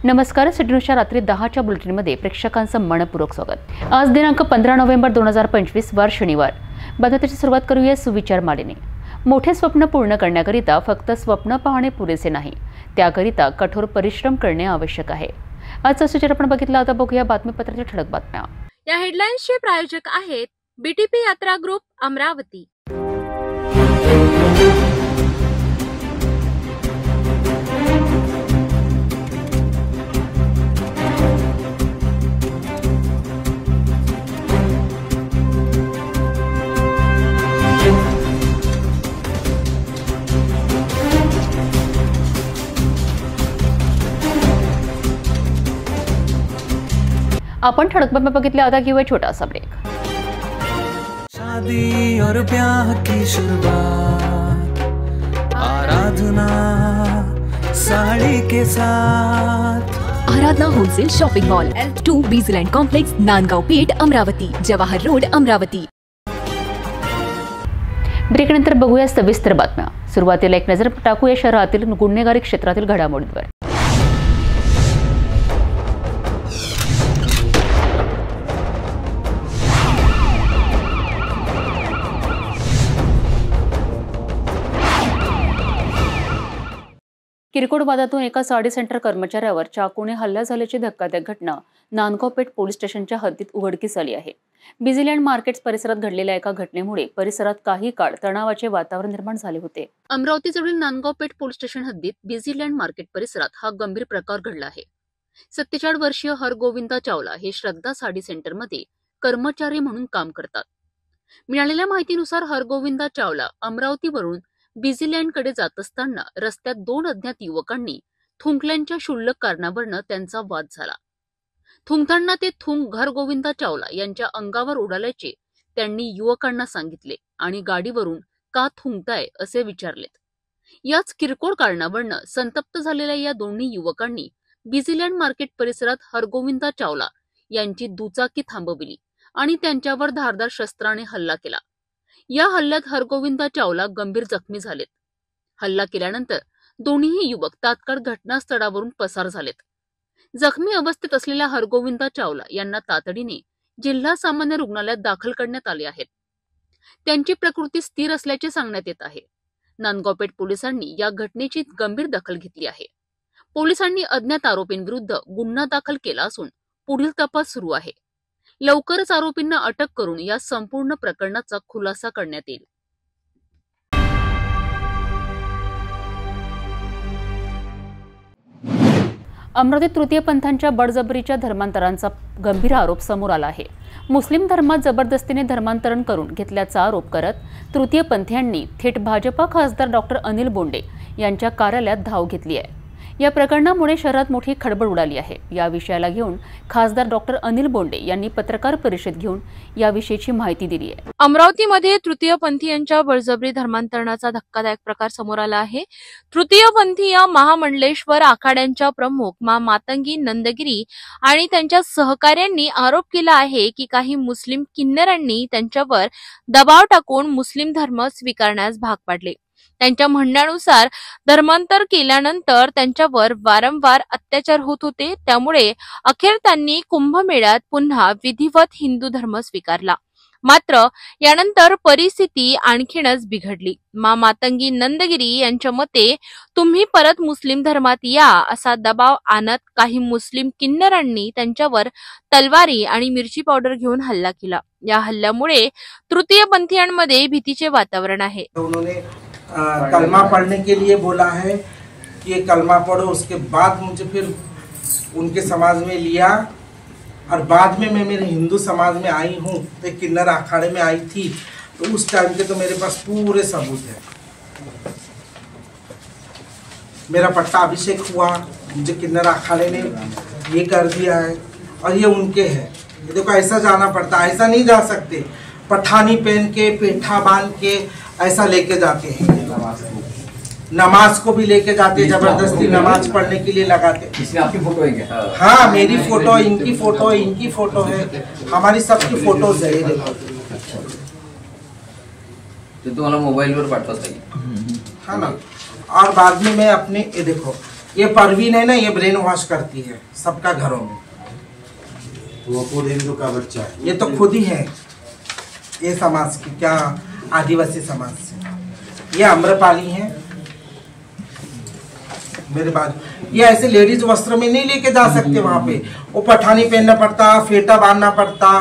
नमस्कार. सिटी न्यूजच्या रात्री 10च्या बुलेटिनमध्ये प्रेक्षकांचं मनपूर्वक स्वागत. आज दिनांक 15 नोव्हेंबर 2025 वार शनिवार. बातमीची सुरुवात करूया सुविचार मालेने. मोठे स्वप्न पूर्ण करण्याकरिता फक्त स्वप्न पाहणे पुरेसे नाही, त्याकरिता कठोर परिश्रम करणे आवश्यक आहे. आजचा सुविचार आपण बघितला. आता बघूया बातमीपत्राच्या ठळक बातम्या. या हेडलाईन्सचे प्रायोजक आहेत बीटीपी यात्रा ग्रुप अमरावती. आपण ठळक बातम्या बघितल्या. आता घेऊया छोटासा ब्रेक. शादी और ब्याह की शुरुआत आराधना साड़ी के साथ. Aradhana wholesale shopping mall L2 बीझलँड कॉम्प्लेक्स, नांदगाव पेठ, अमरावती, जवाहर रोड, अमरावती. ब्रेकनंतर बघूया सविस्तर बातम्या. सुरुवातीला एक नजर टाकूया शहरातील गुन्हेगारी क्षेत्रातील घडामोडींवर. किरकोळ वादातून एका साडी सेंटर कर्मचाऱ्यावर चाकूने हल्ला झाल्याची धक्कादायक घटना नांदगाव पेठ पोलीस स्टेशनच्या हद्दीत उघडकीस आली आहे. बीझीलँड मार्केट्स परिसरात घडलेल्या एका घटनेमुळे परिसरात काही काळ तणावाचे वातावरण निर्माण झाले होते. अमरावतीजवळील नांदगाव पेठ पोलीस स्टेशन हद्दीत बीझीलँड मार्केट परिसरात हा गंभीर प्रकार घडला आहे. 47 वर्षीय हरगोविंदा चावला हे श्रद्धा साडी सेंटरमध्ये कर्मचारी म्हणून काम करतात. मिळालेल्या माहितीनुसार हरगोविंदा चावला अमरावतीवरून बीझीलँडकडे जात असताना रस्त्यात 2 अज्ञात युवकांनी थुंकल्यांच्या क्षुल्लक कारणावरून त्यांचा वाद झाला. थुंकताना ते थुंक हरगोविंदा चावला यांच्या अंगावर उडाल्याचे त्यांनी युवकांना सांगितले आणि गाडीवरून का थुंकताय असे विचारलेत. याच किरकोळ कारणावरून संतप्त झालेल्या या दोन्ही युवकांनी बीझीलँड मार्केट परिसरात हरगोविंदा चावला यांची दुचाकी थांबविली आणि त्यांच्यावर धारदार शस्त्राने हल्ला केला. या हल्ल्यात हरगोविंदा चावला गंभीर जखमी झालेत. हल्ला केल्यानंतर दोन्ही युवक तात्काळ घटनास्थळावरून पसार झालेत. जखमी अवस्थेत असलेल्या हरगोविंदा चावला यांना तातडीने जिल्हा सामान्य रुग्णालयात दाखल करण्यात आले आहेत. त्यांची प्रकृती स्थिर असल्याचे सांगण्यात येत आहे. नांदगाव पेठ पोलिसांनी या घटनेची गंभीर दखल घेतली आहे. पोलिसांनी अज्ञात आरोपींविरुद्ध गुन्हा दाखल केला असून पुढील तपास सुरू आहे. लवकरच आरोपींना अटक करून या संपूर्ण प्रकरणाचा खुलासा करण्यात येईल. अमरावतीत तृतीय पंथांच्या बळजबरीच्या धर्मांतरांचा गंभीर आरोप समोर आला आहे. मुस्लिम धर्मात जबरदस्तीने धर्मांतरण करून घेतल्याचा आरोप करत तृतीय पंथीयांनी थेट भाजपा खासदार डॉक्टर अनिल बोंडे यांच्या कार्यालयात धाव घेतली आहे. या प्रकरणामुळे शहरात मोठी खळबळ उडाली आहे. या विषयाला घेऊन खासदार डॉक्टर अनिल बोंडे यांनी पत्रकार परिषद घेऊन याविषयीची माहिती दिली आहे. अमरावतीमध्ये तृतीयपंथीयांच्या बळजबरी धर्मांतरणाचा धक्कादायक प्रकार समोर आला आहे. तृतीयपंथीय महामंडलेश्वर आखाड्यांच्या प्रमुख मातंगी नंदगिरी आणि त्यांच्या सहकाऱ्यांनी आरोप केला आहे की काही मुस्लिम किन्नरांनी त्यांच्यावर दबाव टाकून मुस्लिम धर्म स्वीकारण्यास भाग पाडले. त्यांच्या म्हणण्यानुसार धर्मांतर केल्यानंतर त्यांच्यावर वारंवार अत्याचार होत होते. त्यामुळे अखेर त्यांनी कुंभमेळ्यात पुन्हा विधिवत हिंदू धर्म स्वीकारला. मात्र यानंतर परिस्थिती आणखीनच बिघडली. मातंगी नंदगिरी यांच्या मते तुम्ही परत मुस्लिम धर्मात या असा दबाव आणत काही मुस्लिम किन्नरांनी त्यांच्यावर तलवारी आणि मिरची पावडर घेऊन हल्ला केला. या हल्ल्यामुळे तृतीयपंथीयांमध्ये भीतीचे वातावरण आहे. कलमा पढ़ने के लिए बोला है कि ये कलमा पढ़ो. उसके बाद मुझे फिर उनके समाज में लिया और बाद में मैं मेरे हिंदू समाज में आई हूँ. तो किन्नर अखाड़े में आई थी तो उस टाइम के तो मेरे पास पूरे सबूत है. मेरा पट्टा अभिषेक हुआ, मुझे किन्नर अखाड़े ने ये कर दिया है और ये उनके है. ये देखो ऐसा जाना पड़ता, ऐसा नहीं जा सकते. पठानी पहन के पेठा बांध के ऐसा लेके जाते हैं. नमाज को भी लेके जाते, जबरदस्ती नमाज पढ़ने के लिए लगाते. इसमें आपकी फोटो है क्या? हाँ, मेरी फोटो, इनकी फोटो, इनकी फोटो है, हमारी सबकी फोटोज है. देखो तो तुम्हाला मोबाईल वर पाठवता येईल. हाँ ना. और बाद में मैं अपने ये देखो ये परवीन है ना, ये ब्रेन वॉश करती है सबका घरों में। वो खुद हिंदू का बच्चा है। ये तो खुद ही है, ये समाज की, क्या आदिवासी समाज से। ये आम्रपाली है मेरे बाजू। ये ऐसे लेडीज वस्त्र में नहीं लेके जा सकते वहां पे, वो पठानी पहनना पड़ता, फेटा बांधना पड़ता,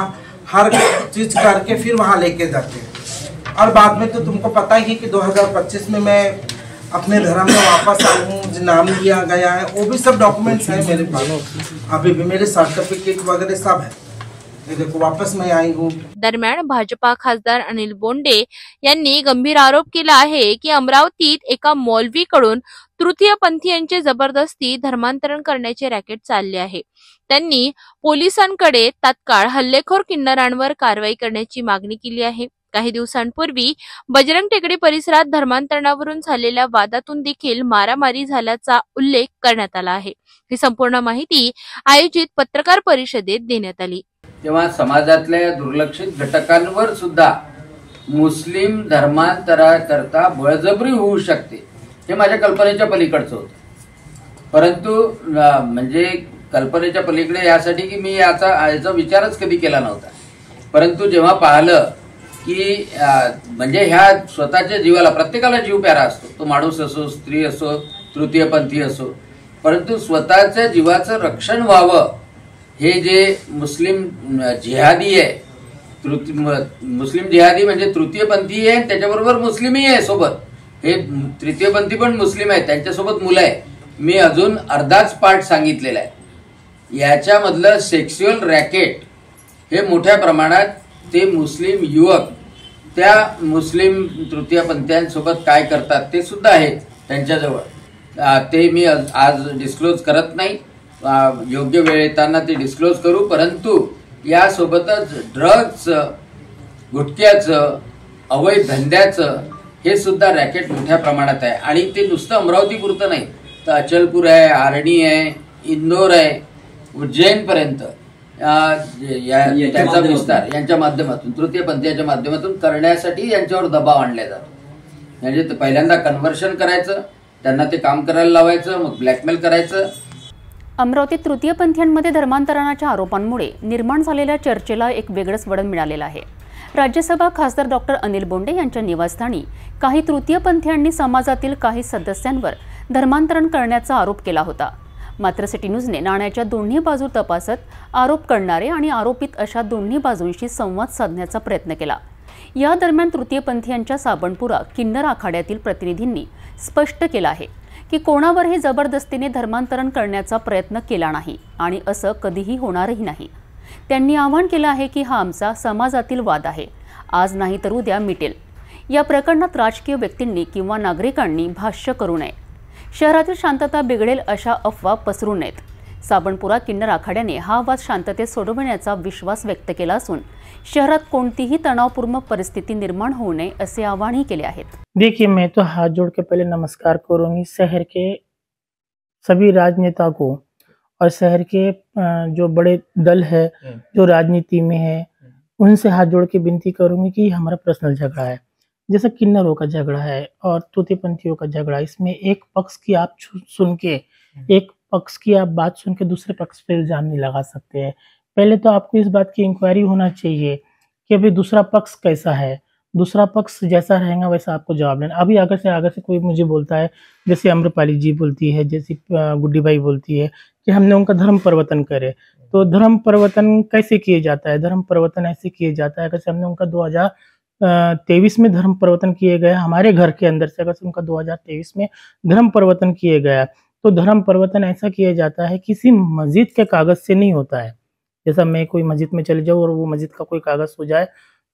हर चीज करके फिर वहां लेके जाते हैं। और बाद में तो तुमको पता ही कि 2025 में मैं अपने धर्म में वापस आई हूँ, जो नाम लिया गया है वो भी सब डॉक्यूमेंट्स है मेरे पास, अभी भी मेरे सर्टिफिकेट वगैरह सब है। ये देखो वापस मैं आई हूँ। दरम्यान भाजपा खासदार अनिल बोंडे यांनी गंभीर आरोप केला आहे की अमरावतीत एका मौलवीकडून तृतीयपंथीयांचे जबरदस्ती धर्मांतरण करण्याचे रॅकेट चालले आहे। त्यांनी पोलिसांकडे तात्काळ हल्लेखोर किन्नरांवर कारवाई करण्याची मागणी केली आहे। काही दिवसांपूर्वी बजरंग टेकडी परिसरात धर्मांतरणावरून झालेल्या वादातून देखील मारामारी झाल्याचा उल्लेख करण्यात आला आहे। ही संपूर्ण माहिती आयोजित पत्रकार परिषदेत देण्यात आली। तेव्हा समाजातल्या दुर्लक्षित घटकांवर सुद्धा मुस्लिम धर्मांतराकरता बळजबरी होऊ शकते हे माझ्या कल्पनेच्या पलीकडचं होतं। परंतु म्हणजे कल्पनेच्या पलीकडे यासाठी की मी याचा विचारच कधी केला नव्हता। परंतु जेव्हा पाहिलं की म्हणजे ह्या स्वतःच्या जीवाला, प्रत्येकाला जीव प्यारा असतो, तो माणूस असो, स्त्री असो, तृतीयपंथी असो, परंतु स्वतःच्या जीवाचं रक्षण व्हावं हे जे मुस्लिम जिहादी आहे, मुस्लिम जिहादी म्हणजे तृतीयपंथी आहे, त्याच्याबरोबर मुस्लिमही आहे सोबत, हे तृतीयपंथी पण मुस्लिम आहे, त्यांच्यासोबत मुलं आहे। मी अजून अर्धाच पार्ट सांगितलेला आहे। याच्यामधलं सेक्स्युअल रॅकेट हे मोठ्या प्रमाणात ते मुस्लिम युवक त्या मुस्लिम तृतीयपंथीयांसोबत काय करतात ते सुद्धा आहे त्यांच्याजवळ। ते मी आज डिस्क्लोज करत नाही, योग्य वेळ येताना ते डिस्क्लोज करू। परंतु यासोबतच ड्रग्जचं, गुटख्याचं, अवैध धंद्याचं हे सुद्धा रॅकेट मोठ्या प्रमाणात आहे। आणि ते नुसतं अमरावतीपुरतं नाही, तर अचलपूर आहे, आर्णी आहे, इंदोर आहे, उज्जैनपर्यंत त्यांचा विस्तार यांच्या माध्यमातून, तृतीयपंथीयांच्या माध्यमातून करण्यासाठी यांच्यावर दबाव आणला जातो। म्हणजे पहिल्यांदा कन्व्हर्शन करायचं, त्यांना ते काम करायला लावायचं, मग ब्लॅकमेल करायचं। अमरावतीत तृतीयपंथीयांमध्ये धर्मांतरणाच्या आरोपांमुळे निर्माण झालेल्या चर्चेला एक वेगळंच वळण मिळालेलं आहे। राज्यसभा खासदार डॉक्टर अनिल बोंडे यांच्या निवासस्थानी काही तृतीयपंथीयांनी समाजातील काही सदस्यांवर धर्मांतरण करण्याचा आरोप केला होता। मात्र सिटी न्यूजने नाण्याच्या दोन्ही बाजू तपासत आरोप करणारे आणि आरोपित अशा दोन्ही बाजूंशी संवाद साधण्याचा प्रयत्न केला। या दरम्यान तृतीयपंथीयांच्या साबणपुरा किन्नर आखाड्यातील प्रतिनिधींनी स्पष्ट केलं आहे की कोणावरही जबरदस्तीने धर्मांतरण करण्याचा प्रयत्न केला नाही आणि असं कधीही होणारही नाही। त्यांनी आवाहन केलं आहे की हा आमचा समाजातील वाद आहे, आज नाही तर उद्या मिटेल। या प्रकरणात राजकीय व्यक्तींनी किंवा नागरिकांनी भाष्य करू नये, शहरातील शांतता बिघडेल अशा अफवा पसरू नयेत। साबणपुरा किन्नर आखाड्याने हा वाद शांततेत सोडवण्याचा विश्वास व्यक्त केला असून शहरात कोणतीही तणावपूर्ण परिस्थिती निर्माण होऊ नये असे आवाहनही केले आहेत। देखिए, मैं तो हाथ जोड़ के पहले नमस्कार करूंगी शहर के सभी राजनेता को और शहर के जो बड़े दल है जो राजनीति में है उनसे हाथ जोड़ के विनती करूंगी कि हमारा पर्सनल झगड़ा है, जैसे किन्नरों का झगड़ा है और तृतीयपंथियों का झगड़ा, इसमें एक पक्ष की आप सुन के, एक पक्ष की आप बात सुन के दूसरे पक्ष पे इल्जाम नहीं लगा सकते हैं। पहले तो आपको इस बात की इंक्वायरी होना चाहिए कि अभी दूसरा पक्ष कैसा है, दूसरा पक्ष जैसा रहेगा वैसा आपको जवाब लेना। अभी अगर से कोई मुझे बोलता है, जैसे अम्रपाली जी बोलती है, जैसे गुड्डी बाई बोलती है कि हमने उनका धर्म परिवर्तन करे, तो धर्म परिवर्तन कैसे किए जाता है? धर्म परिवर्तन ऐसे किए जाता है, अगर हमने उनका 2023 में धर्म परिवर्तन किए गए हमारे घर के अंदर से, अगर उनका 2023 में धर्म परिवर्तन किए गया तो धर्म परिवर्तन ऐसा किया जाता है किसी मस्जिद के कागज से नहीं होता है। जैसा मैं कोई मस्जिद में चले जाऊँ और वो मस्जिद का कोई कागज हो जाए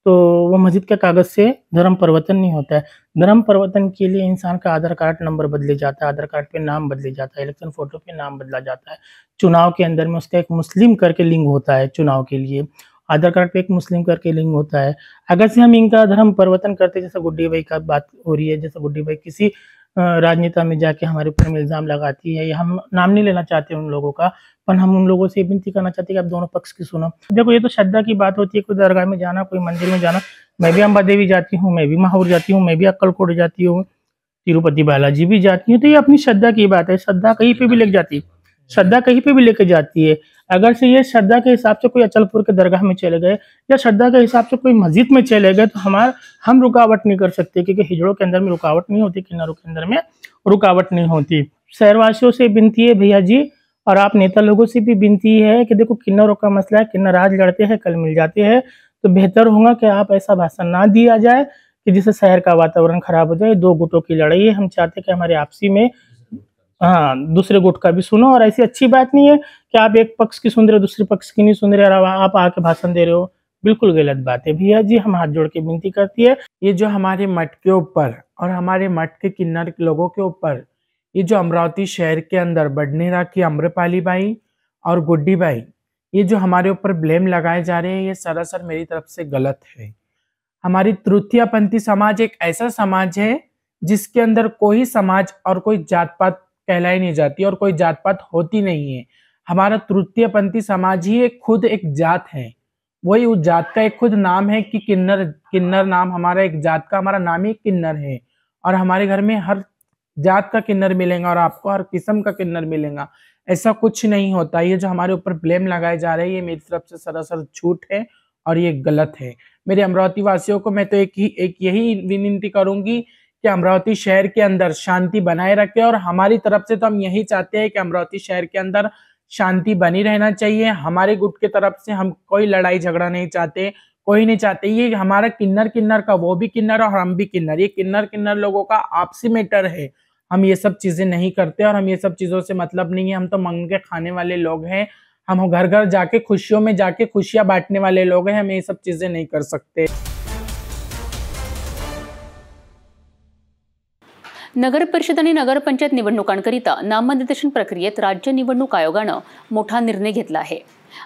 तो वो मस्जिद के कागज से धर्म परिवर्तन नहीं होता है। धर्म परिवर्तन के लिए इंसान का आधार कार्ड नंबर बदले जाता है, आधार कार्ड पे नाम बदले जाता है, इलेक्शन फोटो पे नाम बदला जाता है, चुनाव के अंदर में उसका एक मुस्लिम करके लिंग होता है, चुनाव के लिए आधार कार्ड पे एक मुस्लिम करके लिंग होता है। अगर से हम इनका धर्म परिवर्तन करते, जैसे गुड्डी बाई का बात हो रही है, जैसे गुड्डी बाई किसी राजनेता में जाके हमारे ऊपर में इल्जाम लगाती है, या हम नाम नहीं लेना चाहते उन लोगों का, पर हम उन लोगों से विनती करना चाहते हैं कि आप दोनों पक्ष की सुनो। देखो, ये तो श्रद्धा की बात होती है, कोई दरगाह में जाना, कोई मंदिर में जाना, मैं भी अम्बा देवी जाती हूँ, मैं भी महावर जाती हूँ, मैं भी अक्कलकोट जाती हूँ, तिरुपति बालाजी भी जाती हैं। तो ये अपनी श्रद्धा की बात है, श्रद्धा कहीं पे भी लेके जाती है, श्रद्धा कहीं पे भी लेके जाती है। अगर से ये श्रद्धा के हिसाब से कोई अचलपुर के दरगाह में चले गए या श्रद्धा के हिसाब से कोई मस्जिद में चले गए तो हम रुकावट नहीं कर सकते, क्योंकि हिजड़ों के अंदर में रुकावट नहीं होती, किन्नरों के अंदर में रुकावट नहीं होती। शहरवासियों से विनती है भैया जी, और आप नेता लोगों से भी विनती है कि देखो किन्नरों का मसला है, किन्नर आज लड़ते हैं कल मिल जाते हैं, तो बेहतर होगा कि आप ऐसा भाषण ना दिया जाए कि जिससे शहर का वातावरण खराब हो जाए। दो गुटों की लड़ाई है, हम चाहते हैं कि हमारे आपसी में दूसरे गुट का भी सुनो। और ऐसी अच्छी बात नहीं है कि आप एक पक्ष की सुन रहे हो दूसरे पक्ष की नहीं सुन रहे और आप आके भाषण दे रहे हो, बिल्कुल गलत बात है। भैया जी हम हाथ जोड़ के विनती करती है, ये जो हमारे मठ के ऊपर और हमारे मठ के किन्नर लोगों के ऊपर ये जो अमरावती शहर के अंदर बडनेरा की अम्रपाली बाई और गुड्डी बाई, ये जो हमारे ऊपर ब्लेम लगाए जा रहे हैं, ये सरासर मेरी तरफ से गलत है। हमारी तृतीयपंथी समाज एक ऐसा समाज है जिसके अंदर कोई समाज और कोई जात पात कहलाई नहीं जाती और कोई जात पात होती नहीं है। हमारा तृतीयपंथी समाज ही खुद एक जात है, वही उस जात का एक खुद नाम है कि किन्नर नाम हमारा एक जात का, हमारा नाम ही किन्नर है। और हमारे घर में हर जात का किन्नर मिलेगा और आपको हर किस्म का किन्नर मिलेगा, ऐसा कुछ नहीं होता। ये जो हमारे ऊपर ब्लेम लगाए जा रहे हैं ये मेरी तरफ से सरासर झूठ है और ये गलत है। मेरे अमरावती वासियों को मैं तो एक यही विनती करूंगी कि अमरावती शहर के अंदर शांति बनाए रखे, और हमारी तरफ से तो हम यही चाहते हैं कि अमरावती शहर के अंदर शांति बनी रहना चाहिए। हमारे गुट के तरफ से हम कोई लड़ाई झगड़ा नहीं चाहते, कोई नहीं चाहते। ये हमारा किन्नर का, वो भी किन्नर और हम भी किन्नर, ये किन्नर लोगों का आपसी मैटर है। हम ये सब चीजें नहीं करते और हम ये सब चीजों से मतलब नहीं है। हम तो मांग के खाने वाले लोग हैं, हम घर घर जाके खुशियों में जाके खुशियां बांटने वाले लोग हैं, हम ये सब चीजें नहीं कर सकते। नगर परिषद आणि नगरपंचायत निवडणुकांकरिता नामनिर्देशन प्रक्रियेत राज्य निवडणूक आयोगानं मोठा निर्णय घेतला आहे।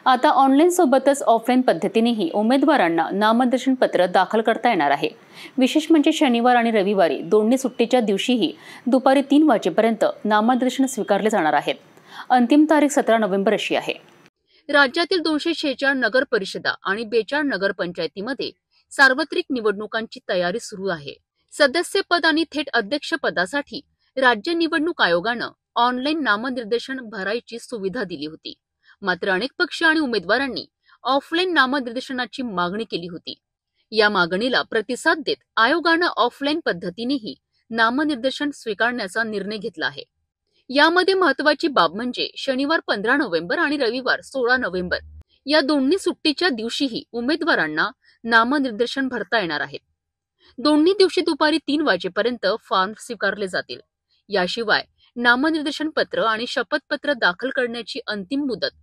आता ऑनलाईन सोबतच ऑफलाईन पद्धतीनेही उमेदवारांना नामनिर्देशन पत्र दाखल करता येणार आहे। विशेष म्हणजे शनिवार आणि रविवारी दोन्ही सुट्टीच्या दिवशीही दुपारी 3 वाजेपर्यंत नामनिर्देशन स्वीकारले जाणार आहेत। अंतिम तारीख 17 नोव्हेंबर अशी आहे। राज्यातील 246 नगर परिषदा आणि 42 नगरपंचायतीमध्ये सार्वत्रिक निवडणुकांची तयारी सुरू आहे। सदस्यपद आणि थेट अध्यक्षपदासाठी राज्य निवडणूक आयोगानं ऑनलाईन नामनिर्देशन भरायची सुविधा दिली होती। मात्र अनेक पक्ष आणि उमेदवारांनी ऑफलाईन नामनिर्देशनाची मागणी केली होती। या मागणीला प्रतिसाद देत आयोगानं ऑफलाईन पद्धतीनेही नामनिर्देशन स्वीकारण्याचा निर्णय घेतला आहे। यामध्ये महत्त्वाची बाब म्हणजे शनिवार 15 नोव्हेंबर आणि रविवार 16 नोव्हेंबर या दोन्ही सुट्टीच्या दिवशीही उमेदवारांना नामनिर्देशन भरता येणार आहे। दोन्ही दिवशी दुपारी 3 वाजेपर्यंत फॉर्म स्वीकारले जातील। याशिवाय नामनिर्देशन पत्र आणि शपथपत्र दाखल करण्याची अंतिम मुदत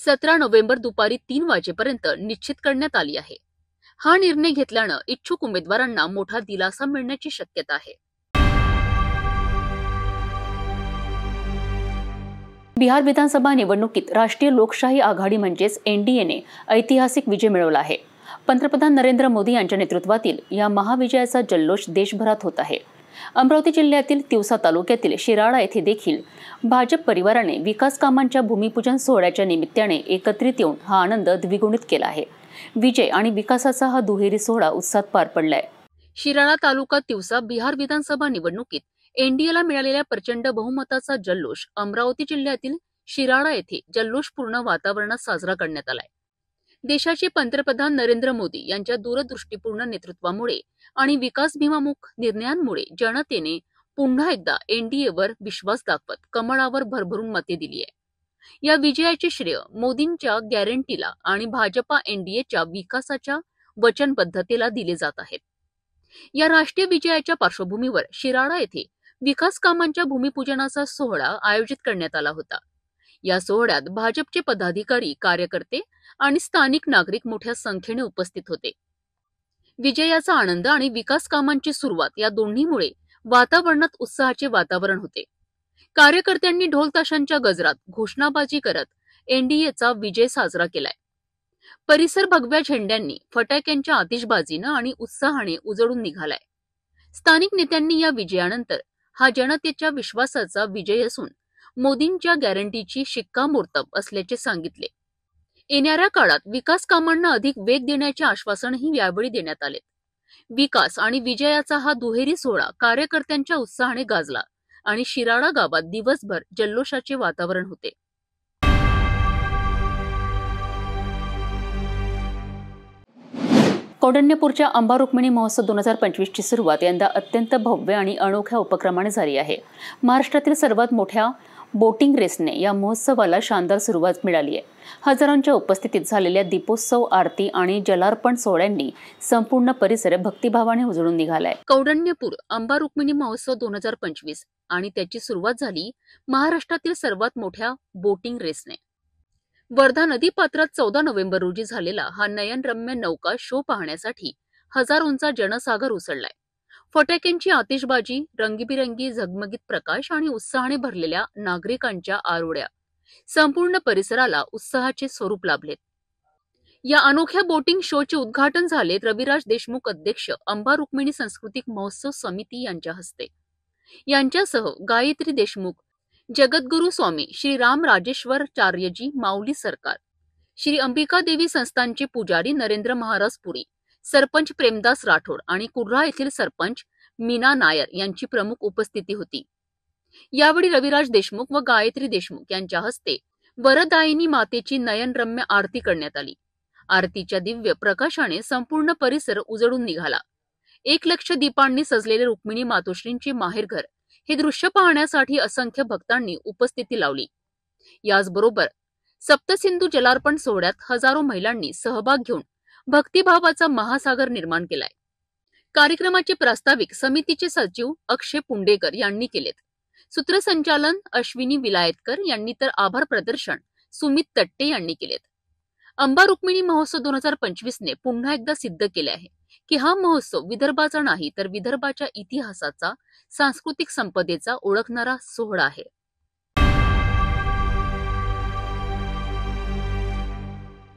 17 नोव्हेंबर दुपारी 3 वाजेपर्यंत निश्चित करण्यात आली आहे। हा निर्णय घेतल्यानं इच्छुक उमेदवारांना मोठा दिलासा मिळण्याची शक्यता आहे। बिहार विधानसभा निवडणुकीत राष्ट्रीय लोकशाही आघाडी म्हणजेच एनडीएने ऐतिहासिक विजय मिळवला आहे। पंतप्रधान नरेंद्र मोदी यांच्या नेतृत्वातील या महाविजयाचा जल्लोष देशभरात होत आहे। अमरावती जिल्ह्यातील तिवसा तालुक्यातील शिराळा येथे देखील भाजप परिवाराने विकास कामांच्या भूमिपूजन सोहळ्याच्या निमित्ताने एकत्रित येऊन हा आनंद द्विगुणित केला आहे। विजय आणि विकासाचा हा दुहेरी सोहळा उत्साहात पार पडलाय। शिराळा तालुका तिवसा बिहार विधानसभा निवडणुकीत एनडीएला मिळालेल्या प्रचंड बहुमताचा जल्लोष अमरावती जिल्ह्यातील शिराळा येथे जल्लोषपूर्ण वातावरणात साजरा करण्यात आलाय। देशाचे पंतप्रधान नरेंद्र मोदी यांच्या दूरदृष्टीपूर्ण नेतृत्वामुळे आणि विकासभिमुख निर्णयांमुळे जनतेने पुन्हा एकदा एनडीएवर विश्वास दाखवत कमळावर भरभरून मते दिली आहे। या विजयाचे श्रेय मोदींच्या गॅरंटीला आणि भाजपा एनडीएच्या विकासाच्या वचनबद्धतेला दिले जात आहेत। या राष्ट्रीय विजयाच्या पार्श्वभूमीवर शिराळा येथे विकास कामांच्या भूमिपूजनाचा सोहळा आयोजित करण्यात आला होता। या सोहळ्यात भाजपचे पदाधिकारी, कार्यकर्ते आणि स्थानिक नागरिक मोठ्या संख्येने उपस्थित होते। विजयाचा आनंद आणि विकास कामांची सुरुवात या दोन्हीमुळे वातावरणात उत्साहाचे वातावरण होते। कार्यकर्त्यांनी ढोल ताशांच्या गजरात घोषणाबाजी करत एनडीएचा विजय साजरा केलाय। परिसर भगव्या झेंड्यांनी, फटाक्यांच्या आतिषबाजीनं आणि उत्साहाने उजळून निघालाय। स्थानिक नेत्यांनी या विजयानंतर हा जनतेच्या विश्वासाचा विजय असून मोदींच्या गॅरंटीची शिक्कामोर्तब असल्याचे सांगितले। येणाऱ्या काळात विकास कामांना अधिक वेग देण्याचे आश्वासनही यावेळी देण्यात आले। विकास आणि विजयाचा हा दुहेरी सोहळा कार्यकर्त्यांच्या उत्साहाने गाजला आणि शिराळा गावात दिवसभर जल्लोषाचे वातावरण होते. कौंडण्यपूरच्या अंबा रुक्मिणी महोत्सव 2025ची सुरुवात यंदा अत्यंत भव्य आणि अनोख्या उपक्रमाने झाली आहे. महाराष्ट्रातील सर्वात मोठ्या बोटिंग रेसने या महोत्सवाला शानदार सुरुवात मिळाली आहे. हजारांच्या उपस्थितीत झालेल्या दीपोत्सव, आरती आणि जलार्पण सोहळ्यांनी संपूर्ण परिसर भक्तिभावाने उजळून निघालाय. कौंडण्यपूर अंबा रुक्मिणी महोत्सव 2025 आणि त्याची सुरुवात झाली महाराष्ट्रातील सर्वात मोठ्या बोटिंग रेसने. वर्धा नदीपात्रात 14 नोव्हेंबर रोजी झालेला हा नयनरम्य नौका शो पाहण्यासाठी हजारोंचा जनसागर उसळलाय. फटाक्यांची आतिषबाजी, रंगीबिरंगी झगमगीत प्रकाश आणि उत्साहाने भरलेल्या नागरिकांच्या आरोड्या संपूर्ण परिसराला उत्साहाचे स्वरूप लाभलेत. या अनोख्या बोटिंग शोचे उद्घाटन झाले रविराज देशमुख, अध्यक्ष अंबा रुक्मिणी सांस्कृतिक महोत्सव समिती यांच्या हस्ते. यांच्यासह गायत्री देशमुख, जगद्गुरु स्वामी श्री राम राजेश्वराचार्यजी माऊली सरकार, श्री अंबिका देवी संस्थानचे पुजारी नरेंद्र महाराज पुरी, सरपंच प्रेमदास राठोड आणि कुर्रा येथील सरपंच मीना नायर यांची प्रमुख उपस्थिती होती. यावेळी रविराज देशमुख व गायत्री देशमुख यांच्या हस्ते वरदायिनी मातेची नयनरम्य आरती करण्यात आली. आरतीच्या दिव्य प्रकाशाने संपूर्ण परिसर उजळून निघाला. 1 लक्ष दीपांनी सजलेले रुक्मिणी मातोश्रींचे माहेरघर हे दृश्य पाहण्यासाठी असंख्य भक्तांनी उपस्थिती लावली. याचबरोबर सप्तसिंधू जलार्पण सोहळ्यात हजारो महिलांनी सहभाग घेऊन भक्तिभावाचा महासागर निर्माण केलाय. कार्यक्रमाचे प्रास्ताविक समितीचे सचिव अक्षय पुंडेकर यांनी केलेत. सूत्रसंचालन अश्विनी विलायतकर यांनी तर आभार प्रदर्शन सुमित तट्टे यांनी केलेत. अंबा रुक्मिणी महोत्सव 2025 ने पुन्हा एकदा सिद्ध केले आहे की हा महोत्सव विदर्भाचा नाही तर विदर्भाच्या इतिहासाचा, सांस्कृतिक संपदेचा ओळखणारा सोहळा आहे.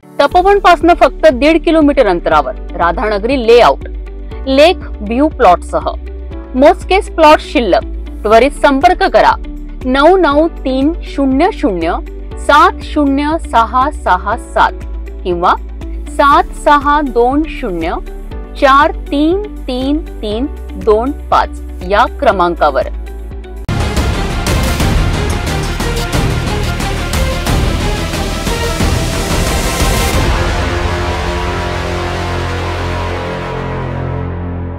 तपोवनपासून फक्त 1.5 किलोमीटर अंतरावर राधानगरी लेआउट लेक व्ह्यू प्लॉटसह मोजकेच प्लॉट शिल्लक. त्वरित संपर्क करा 9930706667 किंवा 7620433325 या क्रमांकावर.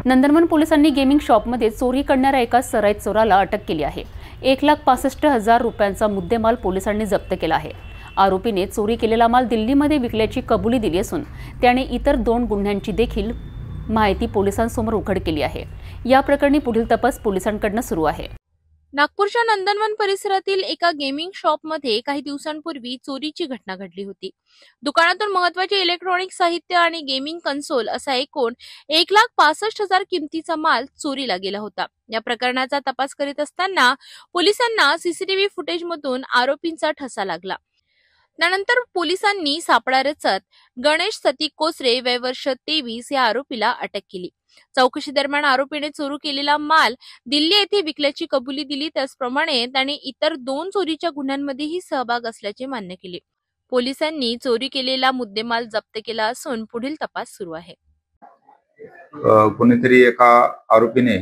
नंदनवन पोलिसांनी गेमिंग शॉपमध्ये चोरी करणाऱ्या एका सराईत चोराला अटक केली आहे. 1,65,000 रुपयांचा मुद्देमाल पोलिसांनी जप्त केला आहे. आरोपीने चोरी केलेला माल दिल्लीमध्ये विकल्याची कबुली दिली असून त्याने इतर 2 गुन्ह्यांची देखील माहिती पोलिसांसमोर उघड केली आहे. या प्रकरणी पुढील तपास पोलिसांकडून सुरू आहे. नागपूरच्या नंदनवन परिसरातील एका गेमिंग शॉपमध्ये काही दिवसांपूर्वी चोरीची घटना घडली होती. दुकानातून महत्त्वाचे इलेक्ट्रॉनिक साहित्य आणि गेमिंग कन्सोल असा एकूण 1,65,000 किमतीचा माल चोरीला गेला होता. या प्रकरणाचा तपास करीत असताना पोलिसांना सीसीटीव्ही फुटेजमधून आरोपींचा ठसा लागला. त्यानंतर पोलिसांनी सापळा रचत गणेश सतीक कोसरे वय वर्ष 23 या आरोपीला अटक केली. चौकशी दरम्यान आरोपीने चोरी केलेला माल दिल्ली येथे विकल्याची कबुली दिली. त्याचप्रमाणे त्याने इतर 2 चोरीच्या गुन्ह्यांमध्येही सहभाग असल्याचे मान्य केले. पोलिसांनी चोरी केलेला मुद्देमाल जप्त केला असून पुढील तपास सुरू आहे. कोणीतरी एका आरोपीने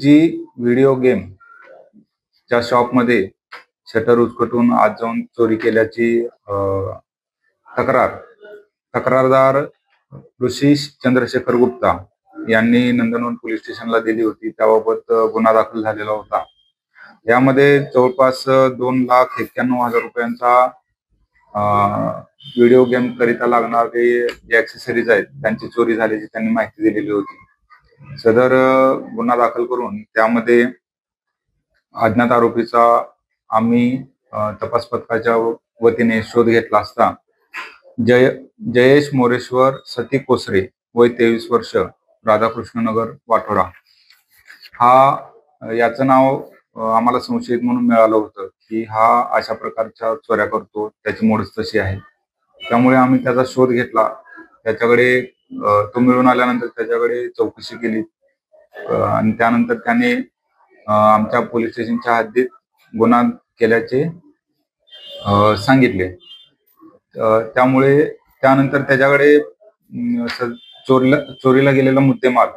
जी व्हिडिओ गेम च्या शॉपमध्ये शटर उचकटून आत जाऊन चोरी केल्याची तक्रारदार ऋषीश चंद्रशेखर गुप्ता यांनी नंदनवन पोलीस स्टेशनला दिली होती. त्याबाबत गुन्हा दाखल झालेला होता. यामध्ये जवळपास 2,91,000 रुपयांचा व्हिडिओ गेम करिता लागणारे जे ऍक्सेसरीज आहेत त्यांची चोरी झाल्याची त्यांनी माहिती दिलेली होती. सदर गुन्हा दाखल करून त्यामध्ये अज्ञात आरोपीचा आम्ही तपास पथकाच्या वतीने शोध घेतला असता जयेश मोरेश्वर सतीक कोसरे वय 23 वर्ष, राधाकृष्ण नगर, वाठोरा, याचं नाव आम्हाला संशयित म्हणून मिळालं होतं की हा अशा प्रकारच्या चोऱ्या करतो, त्याची मोडच तशी आहे. त्यामुळे आम्ही त्याचा शोध घेतला. त्याच्याकडे तो मिळून आल्यानंतर त्याच्याकडे चौकशी केली आणि त्यानंतर त्याने आमच्या पोलीस स्टेशनच्या हद्दीत गुन्हा केल्याचे सांगितले. त्यामुळे त्यानंतर त्याच्याकडे चोरीला गेलेला मुद्देमाल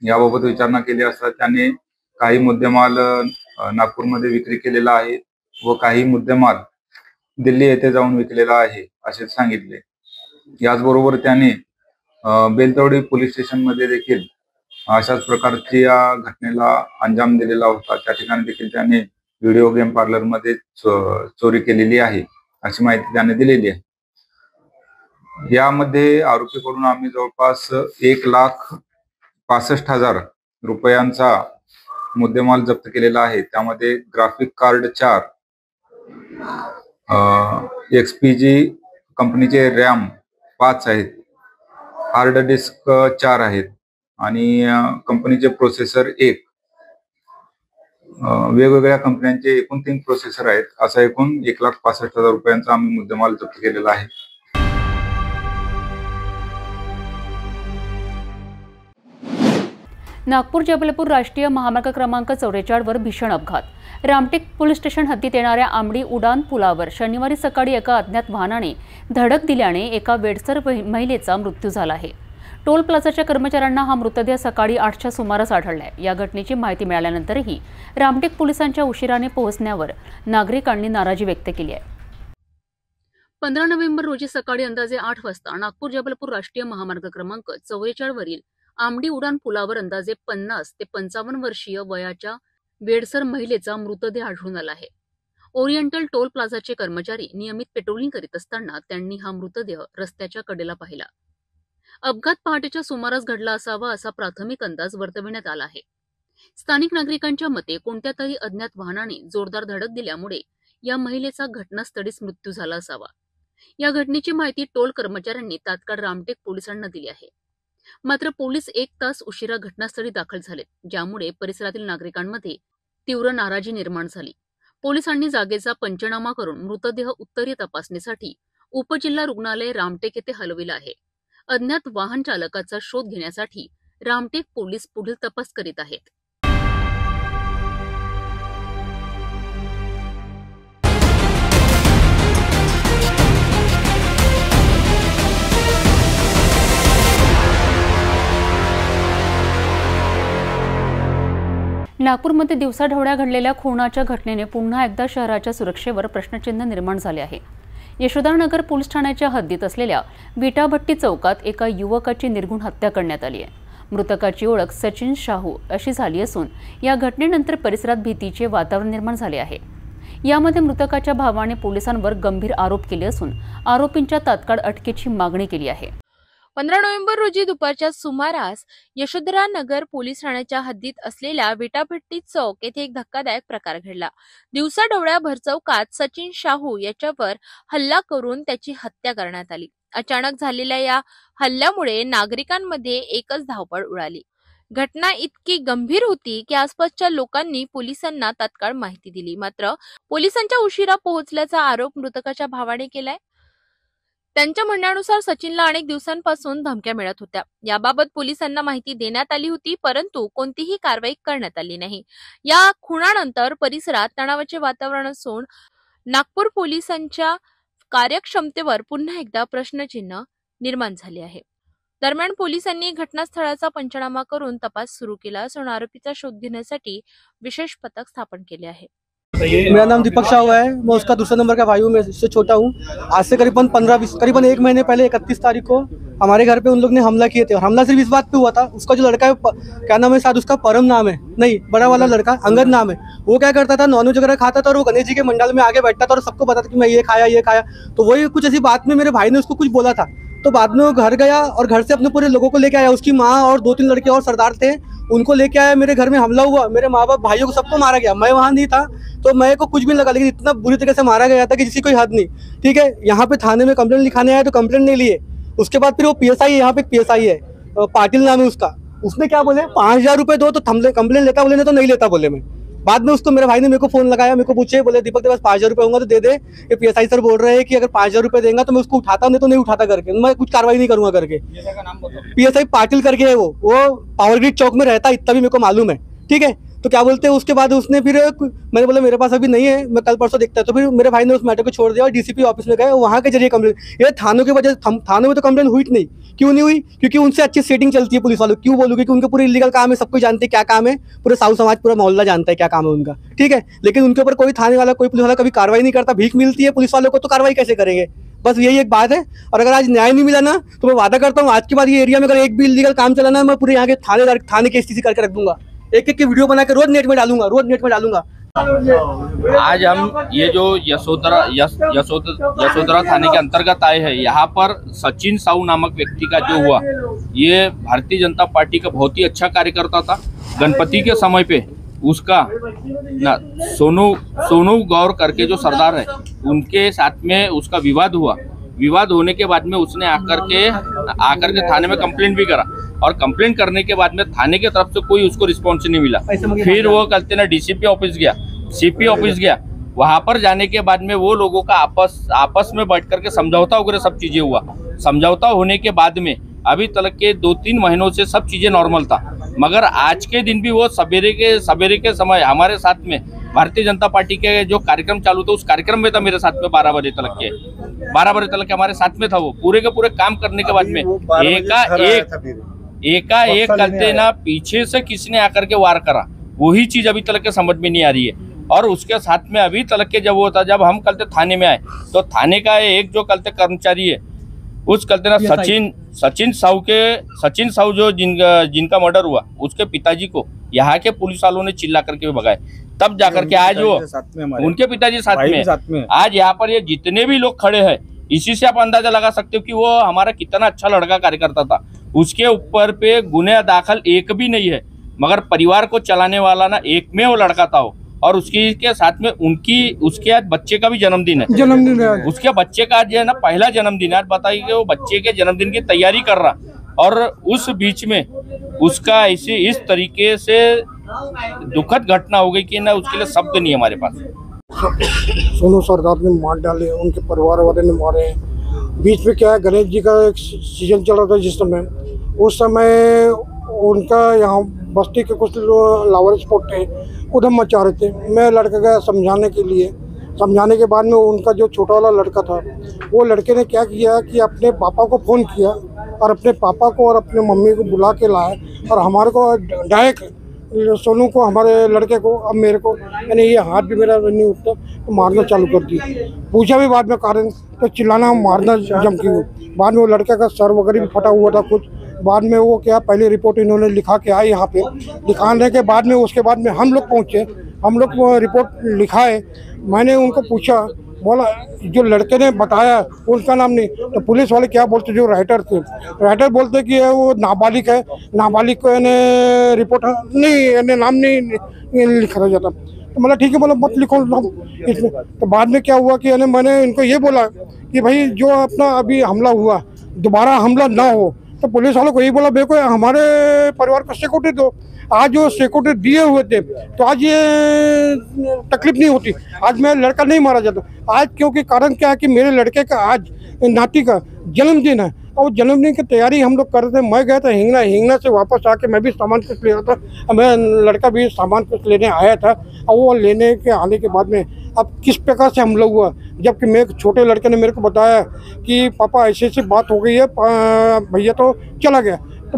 याबाबत विचारणा केली असता त्याने काही मुद्देमाल नागपूरमध्ये विक्री केलेला आहे व काही मुद्देमाल दिल्ली येथे जाऊन विकलेला आहे असे सांगितले। याचबरोबर त्याने बेलतवडी पोलीस स्टेशनमध्ये देखील अशाच प्रकारची या घटनेला अंजाम दिलेला होता। त्या ठिकाणी देखील त्याने व्हिडिओ गेम पार्लर मध्ये चोरी केलेली आहे अशी माहिती त्याने दिलेली आहे। यामध्ये आरोपीकडून आम्ही जवळपास 1,65,000 रुपयांचा मुद्देमाल जप्त केलेला आहे। त्यामध्ये ग्राफिक कार्ड 4, XPG कंपनीचे रॅम 5 आहेत, हार्ड डिस्क 4 आहेत आणि कंपनीचे प्रोसेसर 1, वेगवेगळ्या कंपन्यांचे एकूण 3 प्रोसेसर आहेत। असा एकूण 1,65,000 रुपयांचा आम्ही मुद्देमाल जप्त केलेला आहे। नागपूर जबलपूर राष्ट्रीय महामार्ग क्रमांक 44 वर भीषण अपघात। रामटेक पोलीस स्टेशन हद्दीत येणाऱ्या आंबडी उडान पुलावर शनिवारी सकाळी एका अज्ञात वाहनाने धडक दिल्याने एका वेडसर महिलेचा मृत्यू झाला आहे। टोल प्लाझाच्या कर्मचाऱ्यांना हा मृतदेह सकाळी 8च्या सुमारास आढळलाय। या घटनेची माहिती मिळाल्यानंतरही रामटेक पोलिसांच्या उशिराने पोहोचण्यावर नागरिकांनी नाराजी व्यक्त केली आहे। 15 नोव्हेंबर रोजी सकाळी अंदाजे 8 वाजता नागपूर जबलपूर राष्ट्रीय महामार्ग क्रमांक 44 वरील आंबडी उडान पुलावर अंदाजे 50 ते 55 वर्षीय वयाच्या वेडसर महिलेचा मृतदेह आढळून आला आहे। ओरिएंटल टोल प्लाझाचे कर्मचारी नियमित पेट्रोलिंग करीत असताना त्यांनी हा मृतदेह रस्त्याच्या कडेला पाहिला। अपघात पहाटेच्या सुमारास घडला असावा असा प्राथमिक अंदाज वर्तविण्यात आला आहे। स्थानिक नागरिकांच्या मते कोणत्या तरी अज्ञात वाहनाने जोरदार धडक दिल्यामुळे या महिलेचा घटनास्थळीच मृत्यू झाला असावा। या घटनेची माहिती टोल कर्मचाऱ्यांनी तात्काळ रामटेक पोलिसांना दिली आहे। मात्र पोलीस 1 तास उशिरा घटनास्थळी दाखल झालेत, ज्यामुळे परिसरातील नागरिकांमध्ये तीव्र नाराजी निर्माण झाली। पोलिसांनी जागेचा पंचनामा करून मृतदेह उत्तरीय तपासणीसाठी उपजिल्हा रुग्णालय रामटेक येथे हलविला आहे। अज्ञात वाहन चालकाचा शोध घेण्यासाठी रामटेक पोलीस पुढील तपास करीत आहेत। नागपूरमध्ये दिवसाढवळ्या घडलेल्या खुनाच्या घटनेने पुन्हा एकदा शहराच्या सुरक्षेवर प्रश्नचिन्ह निर्माण झाले आहे। यशोदानगर पोलीस ठाण्याच्या हद्दीत असलेल्या विटाभट्टी चौकात एका युवकाची निर्घुण हत्या करण्यात आली आहे। मृतकाची ओळख सचिन शाहू अशी झाली असून या घटनेनंतर परिसरात भीतीचे वातावरण निर्माण झाले आहे। यामध्ये मृतकाच्या भावाने पोलिसांवर गंभीर आरोप केले असून आरोपींच्या तात्काळ अटकेची मागणी केली आहे। 15 नोव्हेंबर रोजी दुपारच्या सुमारास यशोधरानगर पोलीस ठाण्याच्या हद्दीत असलेल्या विटाभट्टी चौक येथे एक धक्कादायक प्रकार घडला। दिवसाढवळ्या भरचौकात सचिन शाहू याच्यावर हल्ला करून त्याची हत्या करण्यात आली। अचानक झालेल्या या हल्ल्यामुळे नागरिकांमध्ये एकच धावपळ उडाली। घटना इतकी गंभीर होती की आसपासच्या लोकांनी पोलिसांना तात्काळ माहिती दिली, मात्र पोलिसांच्या उशिरा पोहोचल्याचा आरोप मृतकाच्या भावाने केलाय। त्यांच्या म्हणण्यानुसार सचिनला अनेक दिवसांपासून धमक्या मिळत होत्या। याबाबत पोलिसांना माहिती देण्यात आली होती, परंतु कोणतीही कारवाई करण्यात आली नाही। या खुनानंतर परिसरात तणावाचे वातावरण असून नागपूर पोलिसांच्या कार्यक्षमतेवर पुन्हा एकदा प्रश्नचिन्ह निर्माण झाले आहे। दरम्यान पोलिसांनी घटनास्थळाचा पंचनामा करून तपास सुरू केला असून आरोपीचा शोध घेण्यासाठी विशेष पथक स्थापन केले आहे। मेरा नाम दीपक शाहू है, मैं उसका दूसरा नंबर का भाई हूँ, मैं इससे छोटा हूँ। आज से करीबन 1 महीने पहले 31 तारीख को हमारे घर पे उन लोग ने हमला किए थे। और हमला सिर्फ इस बात पे हुआ था, उसका जो लड़का है क्या नाम है, शायद उसका परम नाम है, नहीं बड़ा वाला लड़का अंगद नाम है, वो क्या करता था नॉनवेज वगैरह खाता था और वो गणेश जी के मंडल में आगे बैठता था और सबको बताता कि मैं ये खाया। तो वही कुछ ऐसी बात में मेरे भाई ने उसको कुछ बोला था, तो बाद में वो घर गया और घर से अपने पूरे लोगों को लेके आया। उसकी माँ और 2-3 लड़के और सरदार थे, उनको लेके आया। मेरे घर में हमला हुआ, मेरे माँ बाप भाइयों को सबको मारा गया। मैं वहाँ नहीं था तो मैं को कुछ भी लगा, लेकिन इतना बुरी तरीके से मारा गया था कि जिसकी कोई हद नहीं। ठीक है, यहाँ पे थाने में कंप्लेंट लिखाने आया तो कंप्लेंट नहीं लिए। उसके बाद फिर वो PSI, यहाँ पे PSI है, पाटिल नाम है उसका, उसने क्या बोले 5000 रुपये दो तो कंप्लेंट लेता, बोले नहीं तो नहीं लेता बोले। मैं बाद में उसको मेरे भाई ने मेरे को फोन लगाया, मेरे को पूछे, बोले दीपक तेरे पास 5000 रुपये होंगे तो दे दे, ये PSI सर बोल रहे हैं कि अगर 5000 रुपये देंगे तो मैं उसको उठाता, नहीं तो नहीं उठाता करके, मैं कुछ कार्रवाई नहीं करूंगा करके। PSI पाटिल करके है, वो पावर ग्रिड चौक में रहता है, इतना भी मेरे को मालूम है। ठीक है, तो क्या बोलते हैं, उसके बाद उसने फिर मैंने बोला मेरे पास अभी नहीं है, मैं कल परसों देखता है। तो फिर मेरे भाई ने उस मैटर को छोड़ दिया और डीसीपी ऑफिस में गए, वहाँ के जरिए कंप्लेन। ये थानों की वजह, थानों में तो कंप्लेन हुई नहीं। क्यों नहीं हुई? क्योंकि उनसे अच्छी सेटिंग चलती है पुलिस वालों। क्यों बोलूँगी कि उनके पूरे इलीगल काम है, सब कुछ जानते हैं क्या काम है, पूरे साउथ समाज पूरा मोहल्ला जानता है क्या काम है उनका, ठीक है। लेकिन उनके ऊपर कोई थाने वाला, कोई पुलिस वाला कभी कार्रवाई नहीं करता। भीख मिलती है पुलिस वालों को तो कार्रवाई कैसे करेंगे? बस यही एक बात है। और अगर आज न्याय नहीं मिला ना, तो मैं वादा करता हूँ आज के बाद ये एरिया में अगर एक भी इलीगल काम चला ना, मैं पूरे यहाँ के थाने के स्थिति करके रख दूंगा। एक की वीडियो बना के रोज नेट में डालूंगा। आज हम ये जो यशोधरा थाने के अंतर्गत आए हैं, यहाँ पर सचिन साहू नामक व्यक्ति का जो हुआ, ये भारतीय जनता पार्टी का बहुत ही अच्छा कार्यकर्ता था। गणपति के समय पे उसका ना सोनू गौर करके जो सरदार है, उनके साथ में उसका विवाद हुआ। विवाद होने के बाद में उसने आकर के थाने में कंप्लेंट भी करा, और कंप्लेंट करने के बाद में थाने की तरफ से कोई उसको रिस्पॉन्स नहीं मिला। फिर वो कहते ना डीसीपी ऑफिस गया, सीपी ऑफिस गया। वहां पर जाने के बाद में वो लोगों का आपस में बैठ करके समझौता वगैरह सब चीजें हुआ। समझौता होने के बाद में अभी तक के 2-3 महीनों से सब चीजें नॉर्मल था। मगर आज के दिन भी वो सवेरे के समय हमारे साथ में भारतीय जनता पार्टी के जो कार्यक्रम चालू था, उस कार्यक्रम में था मेरे साथ में 12 बजे तक के हमारे साथ में था। वो पूरे के पूरे काम करने के बाद में एकाएक करते ना पीछे से किसने आकर के वार करा, वही चीज अभी तक के समझ में नहीं आ रही है। और उसके साथ में अभी तक के जब वो था, जब हम कल थाने में आए, तो थाने का एक जो कल कर्मचारी है, उस कल ना सचिन साहू जो जिनका मर्डर हुआ, उसके पिताजी को यहाँ के पुलिस वालों ने चिल्ला करके भगाए। तब जाकर के आज वो उनके पिताजी साथ में आज यहाँ पर ये जितने भी लोग खड़े हैं, इसी से आप अंदाजा लगा सकते हो कि वो हमारा कितना अच्छा लड़का कार्यकर्ता था। उसके ऊपर पे गुनाह दाखिल एक भी नहीं है, मगर परिवार को चलाने वाला ना एक में वो लड़का था वो। और उसके साथ में उसके आज बच्चे का भी जन्मदिन है। उसके बच्चे का आज है ना पहला जन्मदिन है। आज बताइए कि वो बच्चे के जन्मदिन की तैयारी कर रहा, और उस बीच में उसका इस तरीके से दुखद घटना हो गई कि ना उसके लिए शब्द नहीं है हमारे पास। सोनू सरदार ने मार डाले, उनके परिवार वाले ने मारे। बीच में क्या है, गणेश जी का एक सीजन चल रहा था जिस समय, उस समय उनका यहाँ बस्ती के कुछ लावर स्पॉट थे, उधम मचा रहे थे। मैं लड़का गया समझाने के लिए। समझाने के बाद में उनका जो छोटा वाला लड़का था, वो लड़के ने क्या किया कि अपने पापा को फ़ोन किया और अपने पापा को और अपने मम्मी को बुला के लाए, और हमारे को डायरेक्ट सोनू को, हमारे लड़के को, अब मेरे को, यानी ये हाथ भी मेरा नहीं उठता, तो मारना चालू कर दिया। पूछा भी बाद में कारण, तो चिल्लाना मारना जम की। बाद में वो लड़के का सर वगैरह भी फटा हुआ था कुछ। बाद में वो क्या, पहले रिपोर्ट इन्होंने लिखा के आए यहाँ पे। लिखाने के बाद में उसके बाद में हम लोग पहुँचे, हम लोग रिपोर्ट लिखाए। मैंने उनको पूछा, बोला जो लड़के ने बताया उनका नाम नहीं। तो पुलिस वाले क्या बोलते, जो राइटर थे, राइटर बोलते कि वो नाबालिग है, नाबालिग को इन्हें रिपोर्ट नहीं, इन्हें नाम नहीं लिखा जाता। तो मतलब ठीक है, बोला मत लिखो नाम इसमें। तो बाद में क्या हुआ कि मैंने इनको ये बोला कि भाई जो अपना अभी हमला हुआ, दोबारा हमला ना हो। तो पुलिस वालों को यही बोला, देखो हमारे परिवार को सिक्योरिटी दो। आज जो सिक्योरिटी दिए हुए थे, तो आज ये तकलीफ नहीं होती, आज मेरा लड़का नहीं मारा जाता। आज क्योंकि कारण क्या है कि मेरे लड़के का आज नाती का जन्मदिन है, और जन्मदिन की तैयारी हम लोग कर रहे थे। मैं गया था हिंगना से वापस आके मैं भी सामान कुछ ले रहा था, मेरा लड़का भी सामान कुछ लेने आया था। और वो लेने के आने के बाद में अब किस प्रकार से हमला हुआ, जबकि मेरे छोटे लड़के ने मेरे को बताया कि पापा ऐसी बात हो गई है, भैया तो चला गया। तो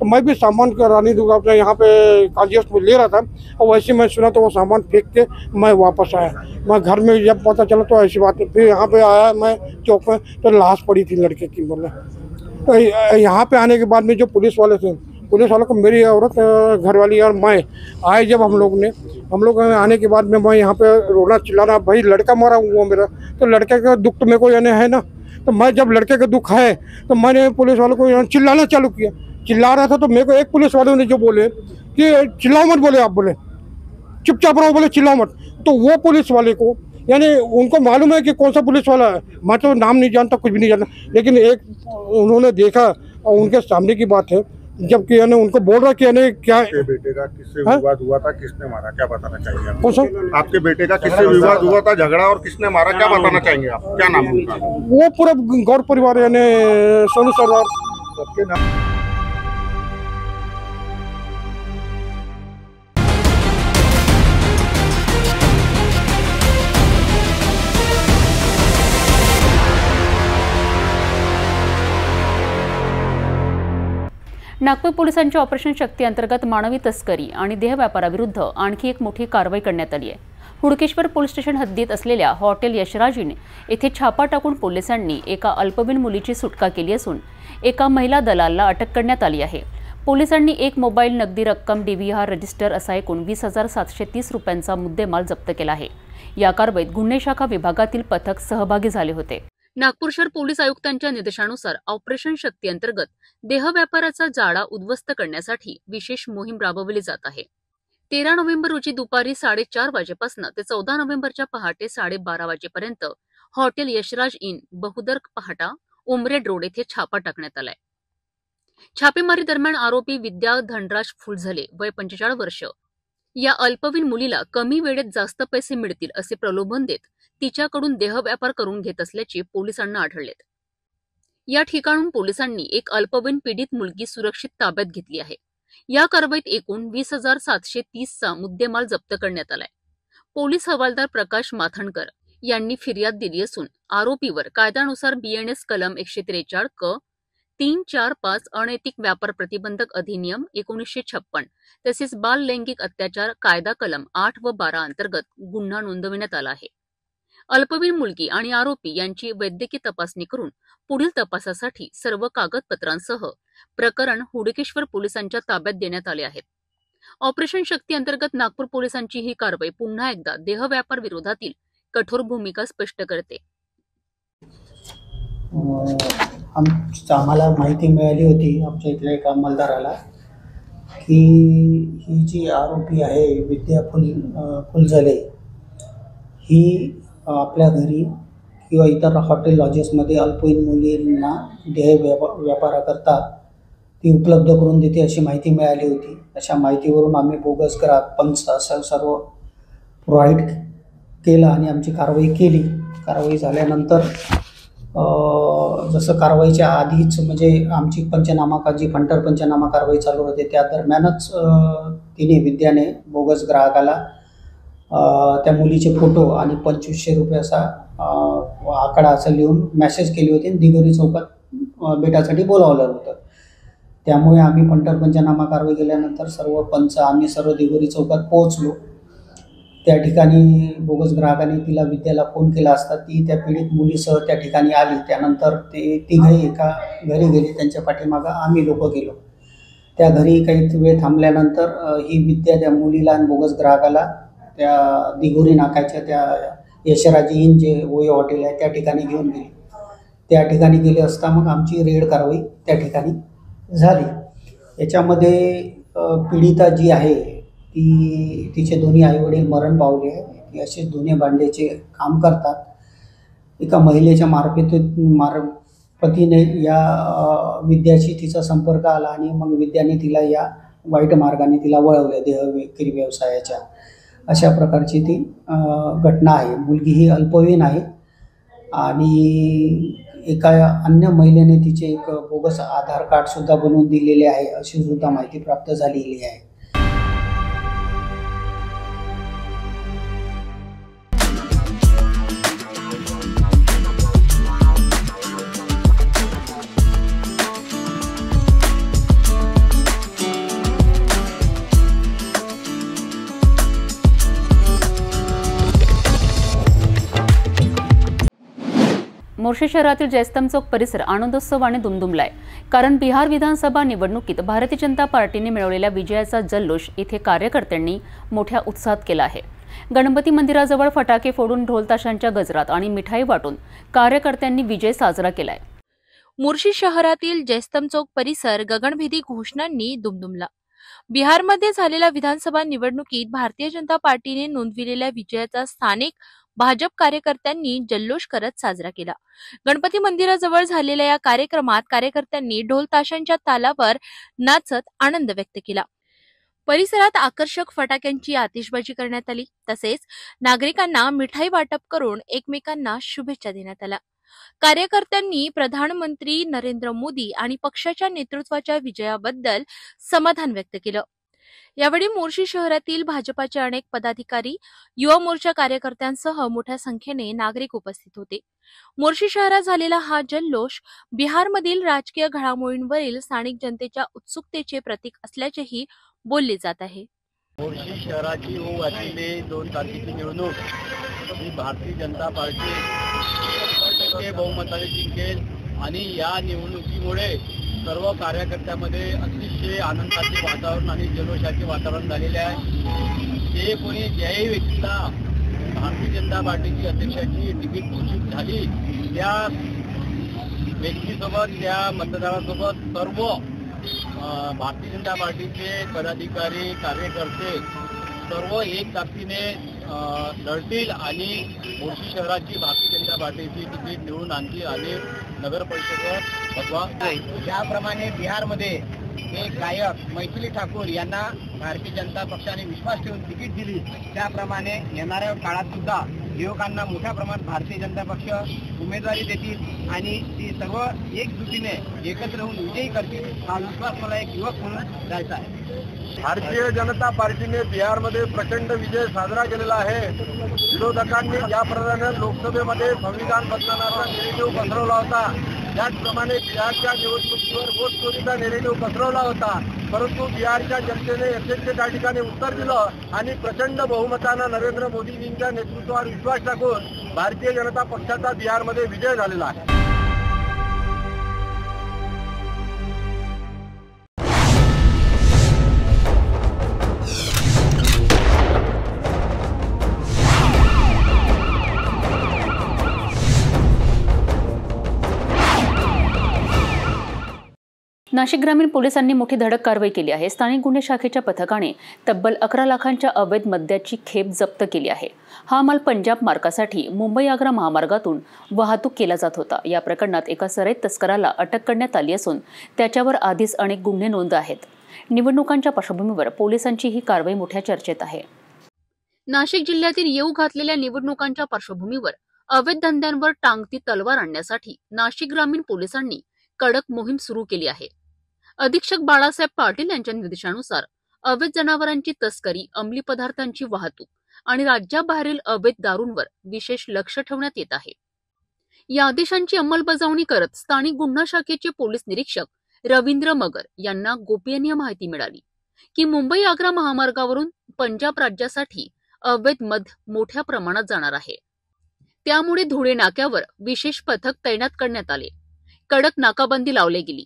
मैं भी सामान का रानी दूंगा अपने यहाँ पे काजियस में ले रहा था, और वैसे मैं सुना तो वो सामान फेंक के मैं वापस आया। मैं घर में जब पता चला तो ऐसी बात नहीं। फिर यहाँ पे आया मैं चौक में, तो लाश पड़ी थी लड़के की। मतलब तो यहाँ पे आने के बाद में जो पुलिस वाले थे, पुलिस वालों को मेरी औरत घरवाली और मैं आए, जब हम लोग आने के बाद में मैं यहाँ पे रोना चिल्लाना, भाई लड़का मारा हुआ मेरा। तो लड़के का दुख तो मेरे को यानी है ना, तो मैं जब लड़के का दुख है तो मैंने पुलिस वालों को चिल्लाना चालू किया। चिल्ला रहा था तो मेरे को एक पुलिस वालों ने जो बोले कि चिल्लाओ मत, बोले आप बोले चुपचाप रहो, बोले चिल्लाओ मत। तो वो पुलिस वाले को, यानी उनको मालूम है कि कौन सा पुलिस वाला है, मैं तो नाम नहीं जानता, कुछ भी नहीं जानता, लेकिन एक उन्होंने देखा और उनके सामने की बात है, जबकि यानी उनको बोल रहा कि यानी क्या आपके बेटे का किससे विवाद हुआ था, किसने मारा, क्या बताना चाहेंगे आप? आपके बेटे का किससे विवाद हुआ था, झगड़ा, और किसने मारा, क्या बताना चाहेंगे आप? क्या नाम है उनका? वो पूरा गौर परिवार, यानी सोनू सरदार सबके नाम। नागपूर पोलिसांच्या ऑपरेशन शक्ती अंतर्गत मानवी तस्करी आणि देह व्यापाराविरुद्ध आणखी एक मोठी कारवाई करण्यात आली आहे. हुडकेश्वर पोलीस स्टेशन हद्दीत असलेल्या हॉटेल यशराज इन येथे छापा टाकून पोलिसांनी एका अल्पवयीन मुलीची सुटका केली असून एका महिला दलालला अटक करण्यात आली आहे. पोलिसांनी एक मोबाईल, नगदी रक्कम, DVR रजिस्टर असा एकूण 20,730 रुपयांचा मुद्देमाल जप्त केला आहे. या कारवाईत गुन्हे शाखा विभागातील पथक सहभागी झाले होते. नागपूर शहर पोलीस आयुक्तांच्या निर्देशानुसार ऑपरेशन शक्ती अंतर्गत देह व्यापाराचा जाळा उद्ध्वस्त करण्यासाठी विशेष मोहीम राबवली जात आहे. 13 नोव्हेंबर रोजी दुपारी 4:30 वाजेपासून ते 14 नोव्हेंबरच्या पहाटे 12:30 वाजेपर्यंत हॉटेल यशराज इन, बहुदर पहाटा, उमरेड रोड येथे छापा टाकण्यात आलाय. छापेमारी दरम्यान आरोपी विद्या धनराज फुलझले, वय 45 वर्ष, या अल्पवयीन मुलीला कमी वेळेत जास्त पैसे मिळतील असे प्रलोभन देत तिच्याकडून देह व्यापार करून घेत असल्याचे पोलिसांना आढळलेत. या ठिकाणून पोलिसांनी एक अल्पवयीन पीडित मुलगी सुरक्षित ताब्यात घेतली आहे. या कारवाईत एकूण 20,730चा मुद्देमाल जप्त करण्यात आलाय. पोलीस हवालदार प्रकाश माथणकर यांनी फिर्याद दिली असून आरोपीवर कायद्यानुसार BNS कलम 143 क 345 अनैतिक व्यापार प्रतिबंधक अधिनियम 1956 तसेच बाल लैंगिक अत्याचार कायदा कलम 8 व 12 अंतर्गत गुन्हा नोंदविण्यात आला आहे. अल्पवयीन मुलगी आणि आरोपी यांची वैद्यकीय तपासणी करून पुढील तपासासाठी सर्व कागदपत्रांसह प्रकरण हुडकेश्वर पोलिसांच्या ताब्यात देण्यात आले आहेत. ऑपरेशन शक्ती अंतर्गत नागपूर पोलिसांची ही कारवाई पुन्हा एकदा देह व्यापार विरोधातील कठोर भूमिका स्पष्ट करते. आम्हाला माहिती मिळाली होती आमच्या इथल्या एका अंमलदाराला की ही जी आरोपी आहे विद्या फुलझले ही आपल्या घरी किंवा इतर हॉटेल लॉजेसमध्ये अल्पवयीन मुलींना देह व्यापाराकरता ती उपलब्ध करून देते अशी माहिती मिळाली होती. अशा माहितीवरून आम्ही बोगस पंच असं सर्व प्रोव्हाइड केलं आणि आमची कारवाई केली. कारवाई झाल्यानंतर जसं कारवाईच्या आधीच म्हणजे आमची जी फंटर पंचनामा कारवाई चालू होते त्या दरम्यानच विद्याने बोगस ग्राहकाला त्या मुलीचे फोटो आणि 2500 रुपये असा आकडा असं लिहून मेसेज केली होती आणि दिगोरी चौकात भेटासाठी बोलावलं होतं. त्यामुळे आम्ही फंटर पंचनामा कारवाई केल्यानंतर सर्व पंच आम्ही सर्व दिगोरी चौकात पोहोचलो. त्या ठिकाणी बोगस ग्राहकाने विद्याला फोन केला असता ती त्या पीडित मुलीसह त्या ठिकाणी आली. त्यानंतर ते तिघही एका घरी गेले. त्यांच्या पाठीमागं आम्ही लोक गेलो. त्या घरी काही वेळ थांबल्यानंतर ही विद्या त्या मुलीला आणि बोगस ग्राहकाला त्या दिगोरी नाकाच्या त्या यशराजी इन जे ओय हॉटेल आहे त्या ठिकाणी घेऊन गेली. त्या ठिकाणी गेले असता मग आमची रेड कारवाई त्या ठिकाणी झाली. याच्यामध्ये पीडिता जी आहे तिचे दोन्ही आईवडील मरण पावले आहे. ती असे दोन्ही भांड्याचे काम करतात. एका महिलेच्या मार्फतीने या विद्याशी तिचा संपर्क आला आणि मग विद्याने तिला या वाईट मार्गाने तिला वळवले देह विक्री व्यवसायाच्या. अशा प्रकारची ती घटना आहे. मुलगी ही अल्पवयीन आहे आणि एका अन्य महिलेने तिचे एक बोगस आधार कार्ड सुद्धा बनवून दिलेले आहे अशी सुद्धा माहिती प्राप्त झालेली आहे. मोर्शी शहरातील जयस्तंभ चौक परिसर आनंदोत्सवाने दुमदुमलाय. कारण बिहार विधानसभा निवडणुकीत भारतीय जनता पार्टीने मिळवलेल्या विजयाचा जल्लोष इथे कार्यकर्त्यांनी मोठ्या उत्साहात केला आहे. गणपती मंदिराजवळ फटाके फोडून ढोल ताशांच्या गजरात आणि मिठाई वाटून कार्यकर्त्यांनी विजय साजरा केलाय. मोर्शी शहरातील जयस्तंभ चौक परिसर गगनभेदी घोषणांनी दुमदुमला. बिहारमध्ये झालेल्या विधानसभा निवडणुकीत भारतीय जनता पार्टीने नोंदविलेल्या विजयाचा स्थानिक भाजप कार्यकर्त्यांनी जल्लोष करत साजरा केला. गणपती मंदिराजवळ झालेल्या या कार्यक्रमात कार्यकर्त्यांनी ढोल ताशांच्या तालावर नाचत आनंद व्यक्त केला. परिसरात आकर्षक फटाक्यांची आतिषबाजी करण्यात आली. तसेच नागरिकांना मिठाई वाटप करून एकमेकांना शुभेच्छा देण्यात आल्या. कार्यकर्त्यांनी प्रधानमंत्री नरेंद्र मोदी आणि पक्षाच्या नेतृत्वाच्या विजयाबद्दल समाधान व्यक्त केलं. यावेळी मोर्शी शहरातील भाजपाचे अनेक पदाधिकारी, युवा मोर्चा कार्यकर्त्यांसह मोठ्या संख्येने नागरिक उपस्थित होते. मोर्शी शहरात झालेला हा जल्लोष बिहारमधील राजकीय घडामोडींवरील स्थानिक जनतेच्या उत्सुकतेचे प्रतीक असल्याचेही बोलले जात आहे. मोर्शी शहराची होऊ घातलेली 2 तारखेची निवडणूक ही भारतीय जनता पार्टी 100% बहुमताने जिंकेल आणि या निवडणुकीमुळे सर्व कार्यकर्त्यांमध्ये अतिशय आनंदाचे वातावरण आणि जल्लोषाचे वातावरण झालेले आहे. जे कोणी ज्याही व्यक्तीला भारतीय जनता पार्टीची अध्यक्षाची तिकीट घोषित झाली त्या व्यक्तीसोबत त्या मतदारासोबत सर्व भारतीय जनता पार्टीचे पदाधिकारी कार्यकर्ते सर्व एक ताकदीने लढतील आणि मोर्शी शहराची भारतीय जनता पार्टीची तिकीट निवडून आणतील आणि नगर परिषदेवर बसवा. ज्याप्रमाणे बिहारमध्ये एक गायक मैथिली ठाकूर यांना भारतीय जनता पक्षाने विश्वास ठेवून तिकीट दिली, त्याप्रमाणे येणाऱ्या काळात सुद्धा युवकांना मोठ्या प्रमाणात भारतीय जनता पक्ष उमेदवारी देतील आणि ती सर्व एकजुटीने एकत्र होऊन विजयी करतील हा विश्वास मला एक युवक म्हणून द्यायचा आहे. भारतीय जनता पार्टीने बिहारमध्ये प्रचंड विजय साजरा केलेला आहे. विरोधकांनी ज्याप्रमाणे लोकसभेमध्ये संविधान बदलण्याचा नेरेटिव्ह पसरवला होता त्याचप्रमाणे बिहारच्या निवडणुकीवर वोट चोरीचा नेरेटिव्ह पसरवला होता, परंतु बिहारच्या जनतेने यथेच्छ त्या ठिकाणी उत्तर दिलं आणि प्रचंड बहुमतानं नरेंद्र मोदीजींच्या नेतृत्वावर विश्वास टाकून भारतीय जनता पक्षाचा बिहारमध्ये विजय झालेला आहे. नाशिक ग्रामीण पोलिसांनी मोठी धडक कारवाई केली आहे. स्थानिक गुन्हे शाखेच्या पथकाने तब्बल 11 लाखांच्या अवैध मद्याची खेप जप्त केली आहे. हा माल पंजाब मार्गासाठी मुंबई-आग्रा महामार्गातून वाहतूक केला जात होता. या प्रकरणात एका सराईत तस्कराला अटक करण्यात आली असून त्याच्यावर आधीच अनेक गुन्हे नोंद आहेत. निवडणुकांच्या पार्श्वभूमीवर पोलिसांची ही कारवाई मोठ्या चर्चेत आहे. नाशिक जिल्ह्यातील येऊ घातलेल्या निवडणुकांच्या पार्श्वभूमीवर अवैध धंद्यांवर टांगती तलवार आणण्यासाठी नाशिक ग्रामीण पोलिसांनी कडक मोहीम सुरू केली आहे. अधीक्षक बाळासाहेब पाटील यांच्या निर्देशानुसार अवैध जनावरांची तस्करी, अंमली पदार्थांची वाहतूक आणि राज्याबाहेरील अवैध दारूंवर विशेष लक्ष ठेवण्यात येत आहे. या आदेशांची अंमलबजावणी करत स्थानिक गुन्हा शाखेचे पोलीस निरीक्षक रवींद्र मगर यांना गोपनीय माहिती मिळाली की मुंबई-आग्रा महामार्गावरून पंजाब राज्यासाठी अवैध मद मोठ्या प्रमाणात जाणार आहे. त्यामुळे धुळे नाक्यावर विशेष पथक तैनात करण्यात आले. कडक नाकाबंदी लावली गेली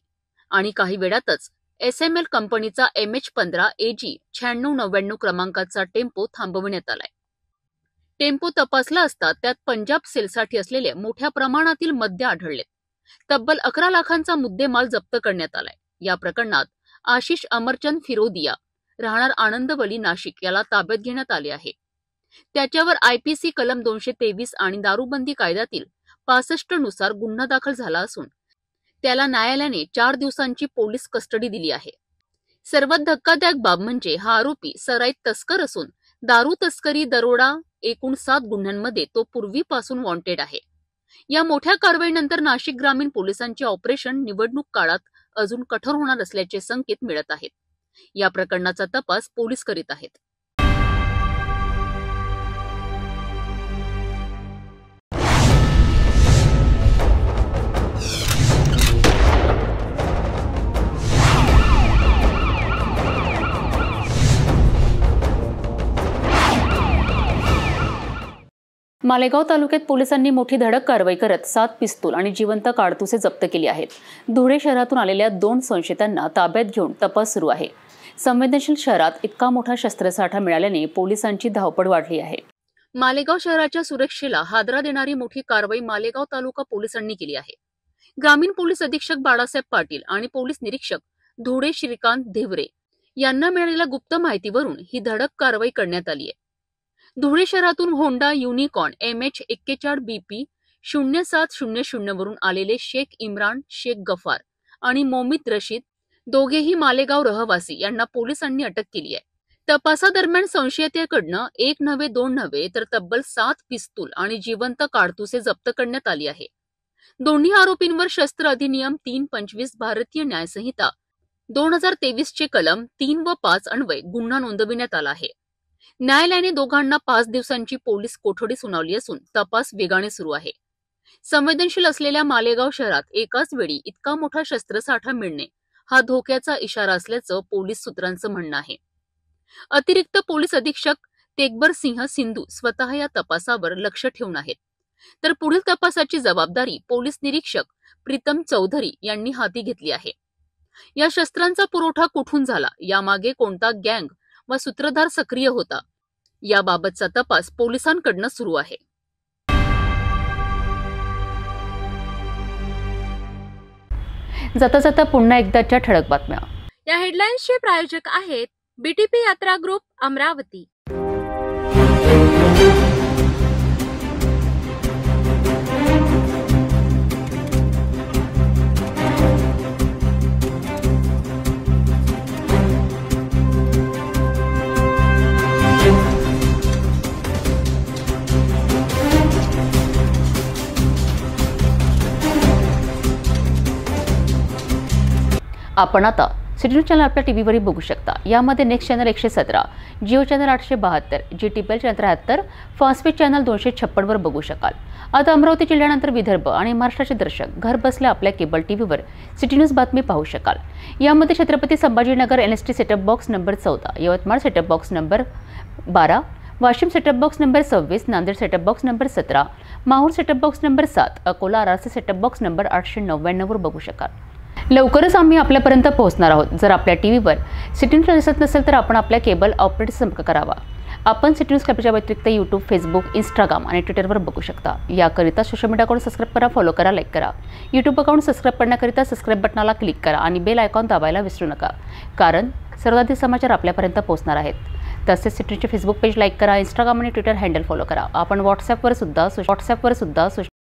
आणि काही वेळातच SML कंपनीचा MH15 AG 9699 क्रमांकाचा टेम्पो थांबवण्यात आलाय. टेम्पो तपासला असता त्यात पंजाब सेलसाठी असलेले मोठ्या प्रमाणातील मद्य आढळले. तब्बल 11 लाखांचा मुद्देमाल जप्त करण्यात आलाय. या प्रकरणात आशिष अमरचंद फिरोदिया राहणार आनंदवली नाशिक याला ताब्यात घेण्यात आले आहे. त्याच्यावर IPC कलम 223 आणि दारूबंदी कायद्यातील 65 नुसार गुन्हा दाखल झाला असून त्याला न्यायालयाने 4 दिवसांची पोलीस कस्टडी दिली आहे. सर्वात धक्कादायक बाब म्हणजे हा आरोपी सराईत तस्कर असून दारू तस्करी, दरोडा एकूण 7 गुन्ह्यांमध्ये तो पूर्वीपासून वॉन्टेड आहे. या मोठ्या कारवाईनंतर नाशिक ग्रामीण पोलिसांचे ऑपरेशन निवडणूक काळात अजून कठोर होणार असल्याचे संकेत मिळत आहेत. या प्रकरणाचा तपास पोलीस करीत आहेत. मालेगाव तालुक्यात पोलिसांनी मोठी धडक कारवाई करत 7 पिस्तूल आणि जिवंत काडतुसे जप्त केली आहेत. धुळे शहरातून आलेल्या 2 संशयितांना ताब्यात घेऊन तपास सुरू आहे. संवेदनशील शहरात इतका मोठा शस्त्रसाठा मिळाल्याने पोलिसांची धावपळ वाढली आहे. मालेगाव शहराच्या सुरक्षेला हादरा देणारी मोठी कारवाई मालेगाव तालुका पोलिसांनी केली आहे. ग्रामीण पोलीस अधीक्षक बाळासाहेब पाटील आणि पोलीस निरीक्षक धुळे श्रीकांत धेवरे यांना मिळालेल्या गुप्त माहितीवरून ही धडक कारवाई करण्यात आली आहे. धुळे शहरातून होंडा युनिकॉर्न MH41 BP 0700 वरून आलेले शेख इम्रान शेख गफार आणि मोमित रशीद, दोघेही मालेगाव रहिवासी, यांना पोलिसांनी अटक केली आहे. तपासादरम्यान संशयिताकडनं 1 नव्हे 2 नव्हे तर तब्बल 7 पिस्तूल आणि जिवंत काडतुसे जप्त करण्यात आली आहे. दोन्ही आरोपींवर शस्त्र अधिनियम 325 भारतीय न्याय संहिता 2023चे कलम 3 व 5 अन्वये गुन्हा नोंदविण्यात आला आहे. न्यायालयाने दोघांना 5 दिवसांची पोलीस कोठडी सुनावली असून तपास वेगाने सुरू आहे. संवेदनशील असलेल्या मालेगाव शहरात एकाच वेळी इतका मोठा शस्त्रसाठा मिळणे हा धोक्याचा इशारा असल्याचं पोलीस सूत्रांचं म्हणणं आहे. अतिरिक्त पोलीस अधीक्षक तेकबर सिंह सिंधू स्वतः या तपासावर लक्ष ठेवून आहेत, तर पुढील तपासाची जबाबदारी पोलीस निरीक्षक प्रीतम चौधरी यांनी हाती घेतली आहे. या शस्त्रांचा पुरवठा कुठून झाला, यामागे कोणता गँग व सूत्रधार सक्रिय होता, याबाबतचा तपास पोलिसांकडून सुरू आहे. जाता जाता पुन्हा एकदाच्या ठळक बातम्या. या हेडलाईन्सचे प्रायोजक आहेत बीटीपी यात्रा ग्रुप अमरावती. आपण आता सिटी न्यूज चॅनल आपल्या टीव्हीवरही बघू शकता. यामध्ये next channel 117, Jio channel 872, GTPL channel 73, Fastways channel 256 वर बघू शकाल. आता अमरावती जिल्ह्यानंतर विदर्भ आणि महाराष्ट्राचे दर्शक घर बसल्या आपल्या केबल टीव्हीवर सिटी न्यूज बातमी पाहू शकाल. यामध्ये Chhatrapati Sambhajinagar NST setup box number 14, Yavatmal setup box number 12, Washim setup box number 26, Nanded setup box number 17, Mahur setup box number 7, Akola RRC setup box number 899 वर बघू शकाल. लवकरच आम्ही आपल्यापर्यंत पोहोचणार आहोत. जर आपल्या टीव्हीवर सिटी न्यूज दिसत नसेल तर आपण आपल्या केबल ऑपरेटर संपर्क करावा. आपण सिटी न्यूज क्लबच्या व्यतिरिक्त यूट्यूब, फेसबुक, इंस्टाग्राम आणि ट्विटरवर बघू शकता. याकरिता सोशल मीडिया अकाउंट सबस्क्राईब करा, फॉलो करा, लाईक करा. यूट्यूब अकाउंट सबस्क्राईब करण्याकरिता सबस्क्राईब बटनाला क्लिक करा आणि बेल आयकॉन दाबायला विसरू नका, कारण सर्वाधिक समाचार आपल्यापर्यंत पोहोचणार आहेत. तसेच सिटी न्यूजचे फेसबुक पेज लाईक करा, इंस्टाग्राम आणि ट्विटर हँडल फॉलो करा. आपण व्हॉट्सॲपवर सुद्धा